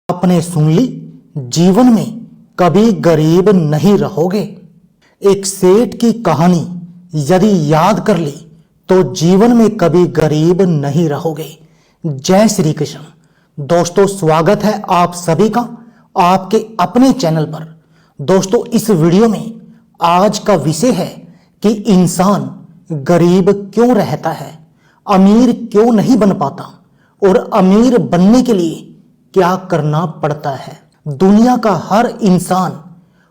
आपने सुन ली, जीवन में कभी गरीब नहीं रहोगे। एक सेठ की कहानी यदि याद कर ली तो जीवन में कभी गरीब नहीं रहोगे। जय श्री कृष्ण। दोस्तों, स्वागत है आप सभी का आपके अपने चैनल पर। दोस्तों, इस वीडियो में आज का विषय है कि इंसान गरीब क्यों रहता है, अमीर क्यों नहीं बन पाता और अमीर बनने के लिए क्या करना पड़ता है। दुनिया का हर इंसान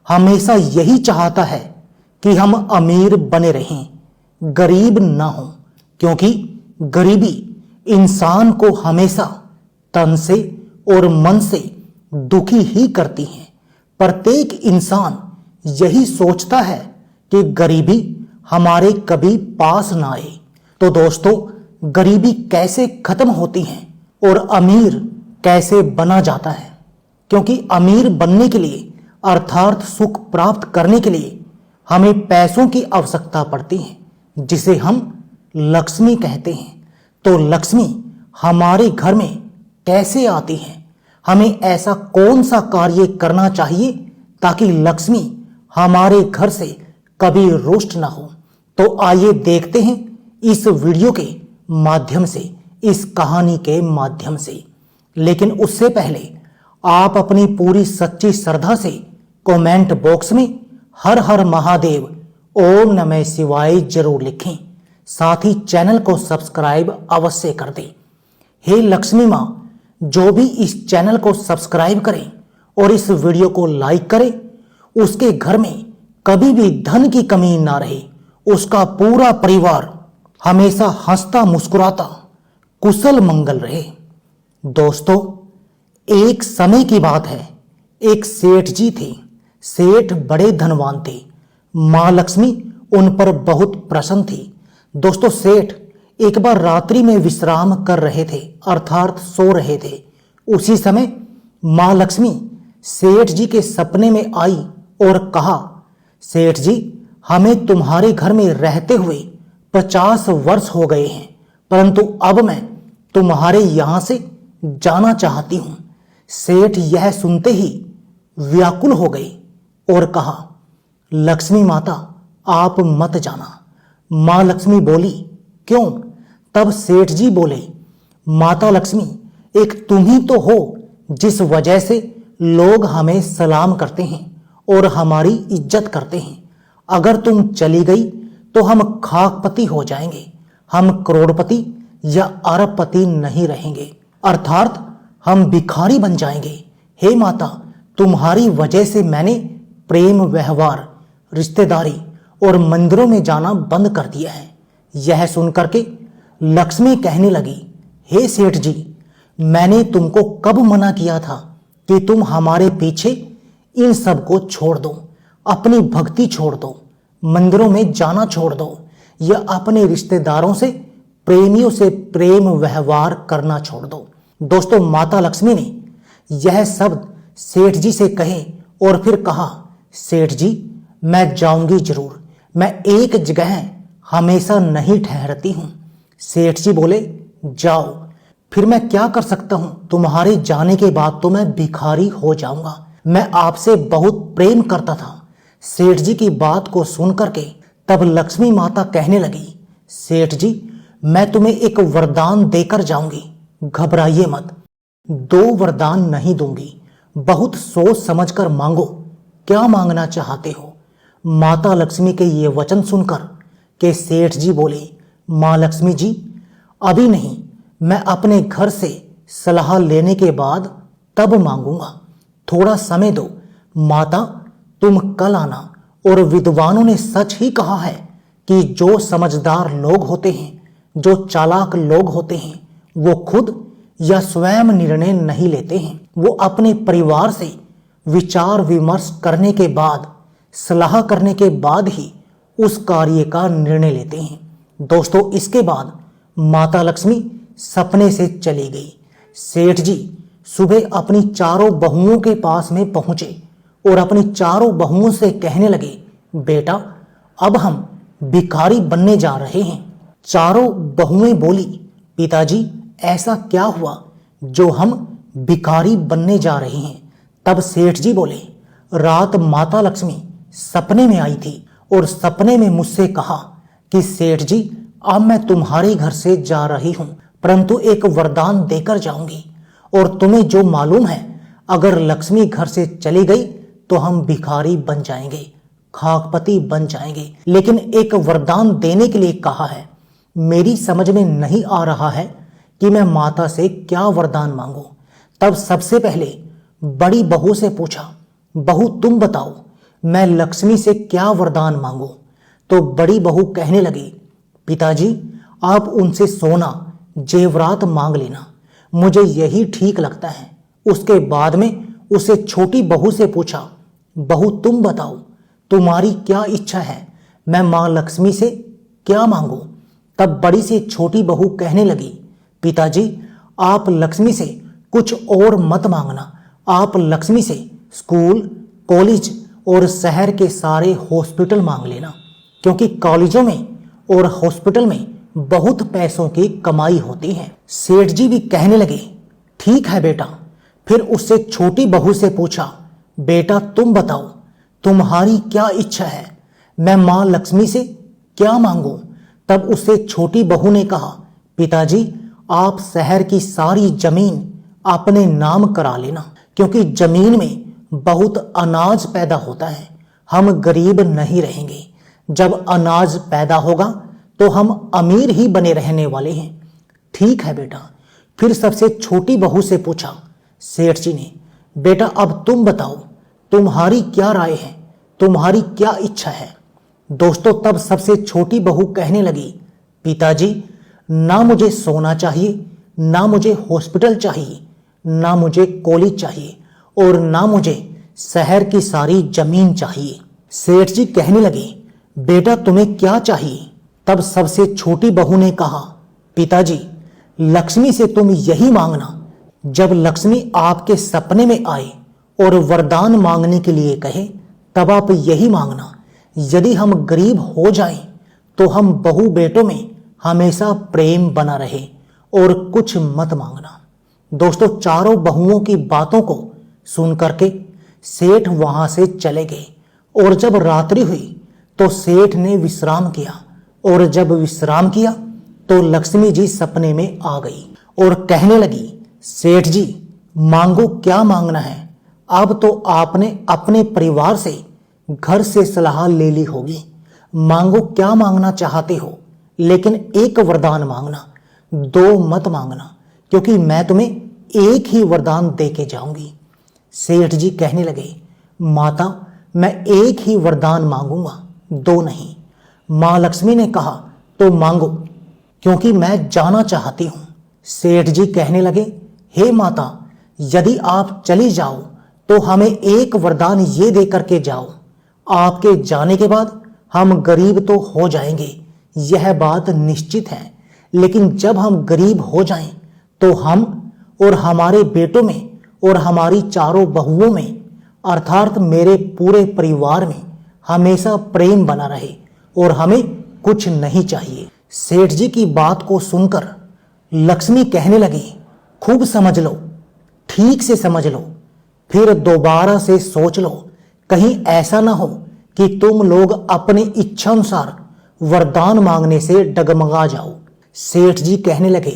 हमेशा यही चाहता है कि हम अमीर बने रहें, गरीब ना हो, क्योंकि गरीबी इंसान को हमेशा तन से और मन से दुखी ही करती है। प्रत्येक इंसान यही सोचता है कि गरीबी हमारे कभी पास ना आए। तो दोस्तों, गरीबी कैसे खत्म होती है और अमीर कैसे बना जाता है? क्योंकि अमीर बनने के लिए अर्थात सुख प्राप्त करने के लिए हमें पैसों की आवश्यकता पड़ती है, जिसे हम लक्ष्मी कहते हैं। तो लक्ष्मी हमारे घर में कैसे आती है? हमें ऐसा कौन सा कार्य करना चाहिए ताकि लक्ष्मी हमारे घर से कभी रुष्ट ना हो? तो आइए देखते हैं इस वीडियो के माध्यम से, इस कहानी के माध्यम से। लेकिन उससे पहले आप अपनी पूरी सच्ची श्रद्धा से कमेंट बॉक्स में हर हर महादेव, ओम नमः शिवाय जरूर लिखें। साथ ही चैनल को सब्सक्राइब अवश्य कर दें। हे लक्ष्मी माँ, जो भी इस चैनल को सब्सक्राइब करें और इस वीडियो को लाइक करें, उसके घर में कभी भी धन की कमी ना रहे, उसका पूरा परिवार हमेशा हंसता मुस्कुराता कुशल मंगल रहे। दोस्तों, एक समय की बात है, एक सेठ जी थे। सेठ बड़े धनवान थे। मां लक्ष्मी उन पर बहुत प्रसन्न थी। दोस्तों, सेठ एक बार रात्रि में विश्राम कर रहे थे, अर्थात सो रहे थे। उसी समय मां लक्ष्मी सेठ जी के सपने में आई और कहा, सेठ जी, हमें तुम्हारे घर में रहते हुए 50 वर्ष हो गए हैं, परंतु अब मैं तुम्हारे यहां से जाना चाहती हूं। सेठ यह सुनते ही व्याकुल हो गए और कहा, लक्ष्मी माता, आप मत जाना। मां लक्ष्मी बोली, क्यों? तब सेठ जी बोले, माता लक्ष्मी, एक तुम ही तो हो जिस वजह से लोग हमें सलाम करते हैं और हमारी इज्जत करते हैं। अगर तुम चली गई तो हम खाकपति हो जाएंगे, हम करोड़पति या अरबपति नहीं रहेंगे, अर्थात हम भिखारी बन जाएंगे। हे माता, तुम्हारी वजह से मैंने प्रेम व्यवहार, रिश्तेदारी और मंदिरों में जाना बंद कर दिया है। यह सुनकर के लक्ष्मी कहने लगी, हे सेठ जी, मैंने तुमको कब मना किया था कि तुम हमारे पीछे इन सब को छोड़ दो, अपनी भक्ति छोड़ दो, मंदिरों में जाना छोड़ दो या अपने रिश्तेदारों से, प्रेमियों से प्रेम व्यवहार करना छोड़ दो। दोस्तों, माता लक्ष्मी ने यह शब्द सेठ जी से कहे और फिर कहा, सेठ जी, मैं जाऊंगी जरूर, मैं एक जगह हमेशा नहीं ठहरती हूं। सेठ जी बोले, जाओ, फिर मैं क्या कर सकता हूं? तुम्हारे जाने के बाद तो मैं भिखारी हो जाऊंगा। मैं आपसे बहुत प्रेम करता था। सेठ जी की बात को सुनकर के तब लक्ष्मी माता कहने लगी, सेठ जी, मैं तुम्हें एक वरदान देकर जाऊंगी, घबराइए मत। 2 वरदान नहीं दूंगी, बहुत सोच समझकर मांगो। क्या मांगना चाहते हो? माता लक्ष्मी के ये वचन सुनकर के सेठ जी बोले, मां लक्ष्मी जी, अभी नहीं, मैं अपने घर से सलाह लेने के बाद तब मांगूंगा, थोड़ा समय दो। माता, तुम कल आना। और विद्वानों ने सच ही कहा है कि जो समझदार लोग होते हैं, जो चालाक लोग होते हैं, वो खुद या स्वयं निर्णय नहीं लेते हैं। वो अपने परिवार से विचार विमर्श करने के बाद, सलाह करने के बाद ही उस कार्य का निर्णय लेते हैं। दोस्तों, इसके बाद माता लक्ष्मी सपने से चली गई। सेठ जी सुबह अपनी चारों बहुओं के पास में पहुंचे और अपनी चारों बहुओं से कहने लगे, बेटा, अब हम भिखारी बनने जा रहे हैं। चारों बहुएं बोली, पिताजी, ऐसा क्या हुआ जो हम भिखारी बनने जा रही हैं। तब सेठ जी बोले, रात माता लक्ष्मी सपने में आई थी और सपने में मुझसे कहा कि सेठ जी, अब मैं तुम्हारे घर से जा रही हूं, परंतु एक वरदान देकर जाऊंगी और तुम्हें जो मालूम है, अगर लक्ष्मी घर से चली गई तो हम भिखारी बन जाएंगे, खाकपति बन जाएंगे। लेकिन एक वरदान देने के लिए कहा है। मेरी समझ में नहीं आ रहा है कि मैं माता से क्या वरदान मांगू। तब सबसे पहले बड़ी बहू से पूछा, बहू तुम बताओ, मैं लक्ष्मी से क्या वरदान मांगू। तो बड़ी बहू कहने लगी, पिताजी आप उनसे सोना जेवरात मांग लेना, मुझे यही ठीक लगता है। उसके बाद में उसे छोटी बहू से पूछा, बहू तुम बताओ, तुम्हारी क्या इच्छा है, मैं मां लक्ष्मी से क्या मांगू। तब बड़ी से छोटी बहू कहने लगी, पिताजी आप लक्ष्मी से कुछ और मत मांगना, आप लक्ष्मी से स्कूल, कॉलेज और शहर के सारे हॉस्पिटल मांग लेना, क्योंकि कॉलेजों में और हॉस्पिटल में बहुत पैसों की कमाई होती है। सेठ जी भी कहने लगे, ठीक है बेटा। फिर उससे छोटी बहू से पूछा, बेटा तुम बताओ, तुम्हारी क्या इच्छा है, मैं मां लक्ष्मी से क्या मांगू। तब उससे छोटी बहू ने कहा, पिताजी आप शहर की सारी जमीन अपने नाम करा लेना, क्योंकि जमीन में बहुत अनाज पैदा होता है, हम गरीब नहीं रहेंगे। जब अनाज पैदा होगा तो हम अमीर ही बने रहने वाले हैं। ठीक है बेटा। फिर सबसे छोटी बहू से पूछा सेठ जी ने, बेटा अब तुम बताओ, तुम्हारी क्या राय है, तुम्हारी क्या इच्छा है। दोस्तों तब सबसे छोटी बहू कहने लगी, पिताजी ना मुझे सोना चाहिए, ना मुझे हॉस्पिटल चाहिए, ना मुझे कॉलेज चाहिए और ना मुझे शहर की सारी जमीन चाहिए। सेठ जी कहने लगे, बेटा तुम्हें क्या चाहिए। तब सबसे छोटी बहू ने कहा, पिताजी लक्ष्मी से तुम यही मांगना, जब लक्ष्मी आपके सपने में आए और वरदान मांगने के लिए कहे तब आप यही मांगना, यदि हम गरीब हो जाएं तो हम बहू बेटों में हमेशा प्रेम बना रहे और कुछ मत मांगना। दोस्तों चारों बहुओं की बातों को सुन करके सेठ वहां से चले गए और जब रात्रि हुई तो सेठ ने विश्राम किया और जब विश्राम किया तो लक्ष्मी जी सपने में आ गई और कहने लगी, सेठ जी मांगो क्या मांगना है। अब तो आपने अपने परिवार से घर से सलाह ले ली होगी, मांगो क्या मांगना चाहते हो, लेकिन एक वरदान मांगना, दो मत मांगना, क्योंकि मैं तुम्हें एक ही वरदान दे के जाऊंगी। सेठ जी कहने लगे, माता मैं एक ही वरदान मांगूंगा, दो नहीं। मां लक्ष्मी ने कहा, तो मांगो, क्योंकि मैं जाना चाहती हूं। सेठ जी कहने लगे, हे माता यदि आप चली जाओ तो हमें एक वरदान ये दे करके जाओ, आपके जाने के बाद हम गरीब तो हो जाएंगे, यह बात निश्चित है, लेकिन जब हम गरीब हो जाएं तो हम और हमारे बेटों में और हमारी चारों बहुओं में अर्थात मेरे पूरे परिवार में हमेशा प्रेम बना रहे और हमें कुछ नहीं चाहिए। सेठ जी की बात को सुनकर लक्ष्मी कहने लगी, खूब समझ लो, ठीक से समझ लो, फिर दोबारा से सोच लो, कहीं ऐसा ना हो कि तुम लोग अपनी इच्छानुसार वरदान मांगने से डगमगा जाओ। सेठ जी कहने लगे,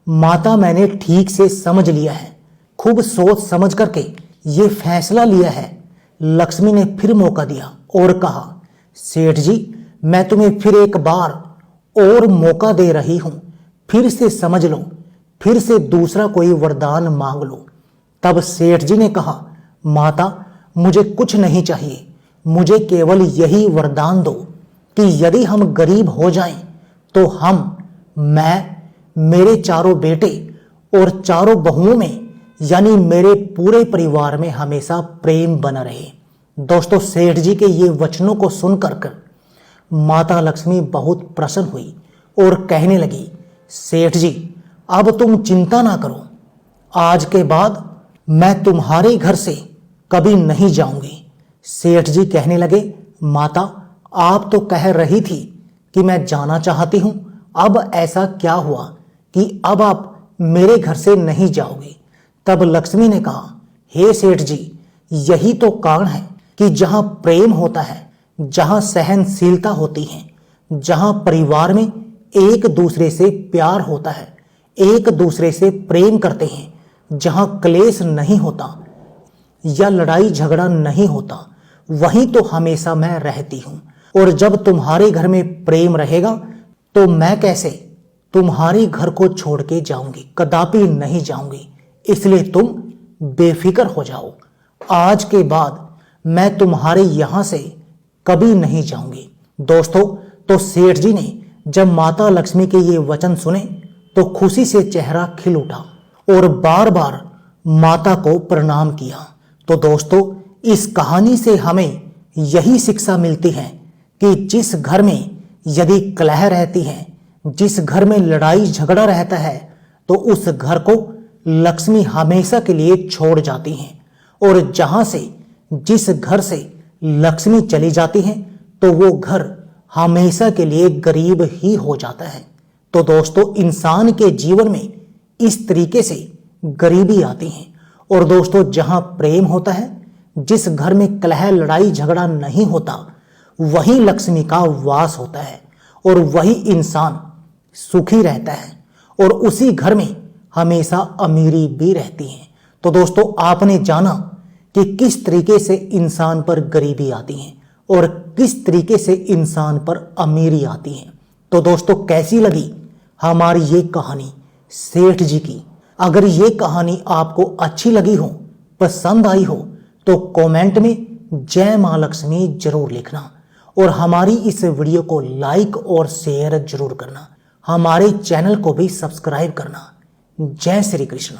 माता मैंने ठीक से समझ लिया है, खूब सोच समझ करके ये फैसला लिया है। लक्ष्मी ने फिर मौका दिया और कहा, सेठ जी मैं तुम्हें फिर एक बार और मौका दे रही हूं, फिर से समझ लो, फिर से दूसरा कोई वरदान मांग लो। तब सेठ जी ने कहा, माता मुझे कुछ नहीं चाहिए, मुझे केवल यही वरदान दो कि यदि हम गरीब हो जाएं तो हम, मैं, मेरे चारों बेटे और चारों बहुओं में यानी मेरे पूरे परिवार में हमेशा प्रेम बना रहे। दोस्तों सेठ जी के ये वचनों को सुनकर माता लक्ष्मी बहुत प्रसन्न हुई और कहने लगी, सेठ जी अब तुम चिंता ना करो, आज के बाद मैं तुम्हारे घर से कभी नहीं जाऊंगी। सेठ जी कहने लगे, माता आप तो कह रही थी कि मैं जाना चाहती हूं, अब ऐसा क्या हुआ कि अब आप मेरे घर से नहीं जाओगे। तब लक्ष्मी ने कहा, हे सेठ जी, यही तो कारण है कि जहां प्रेम होता है, जहां सहनशीलता होती है, जहां परिवार में एक दूसरे से प्यार होता है, एक दूसरे से प्रेम करते हैं, जहां क्लेश नहीं होता या लड़ाई झगड़ा नहीं होता, वहीं तो हमेशा मैं रहती हूं। और जब तुम्हारे घर में प्रेम रहेगा तो मैं कैसे तुम्हारे घर को छोड़ के जाऊंगी, कदापि नहीं जाऊंगी। इसलिए तुम बेफिक्र हो जाओ, आज के बाद मैं तुम्हारे यहां से कभी नहीं जाऊंगी। दोस्तों, तो सेठ जी ने जब माता लक्ष्मी के ये वचन सुने तो खुशी से चेहरा खिल उठा और बार बार माता को प्रणाम किया। तो दोस्तों, इस कहानी से हमें यही शिक्षा मिलती है कि जिस घर में यदि कलह रहती है, जिस घर में लड़ाई झगड़ा रहता है, तो उस घर को लक्ष्मी हमेशा के लिए छोड़ जाती हैं। और जहां से जिस घर से लक्ष्मी चली जाती है तो वो घर हमेशा के लिए गरीब ही हो जाता है। तो दोस्तों, इंसान के जीवन में इस तरीके से गरीबी आती है। और दोस्तों, जहां प्रेम होता है, जिस घर में कलह लड़ाई झगड़ा नहीं होता, वहीं लक्ष्मी का वास होता है और वही इंसान सुखी रहता है और उसी घर में हमेशा अमीरी भी रहती है। तो दोस्तों, आपने जाना कि किस तरीके से इंसान पर गरीबी आती है और किस तरीके से इंसान पर अमीरी आती है। तो दोस्तों, कैसी लगी हमारी ये कहानी सेठ जी की? अगर ये कहानी आपको अच्छी लगी हो, पसंद आई हो, तो कमेंट में जय मां लक्ष्मी जरूर लिखना और हमारी इस वीडियो को लाइक और शेयर जरूर करना। हमारे चैनल को भी सब्सक्राइब करना। जय श्री कृष्ण।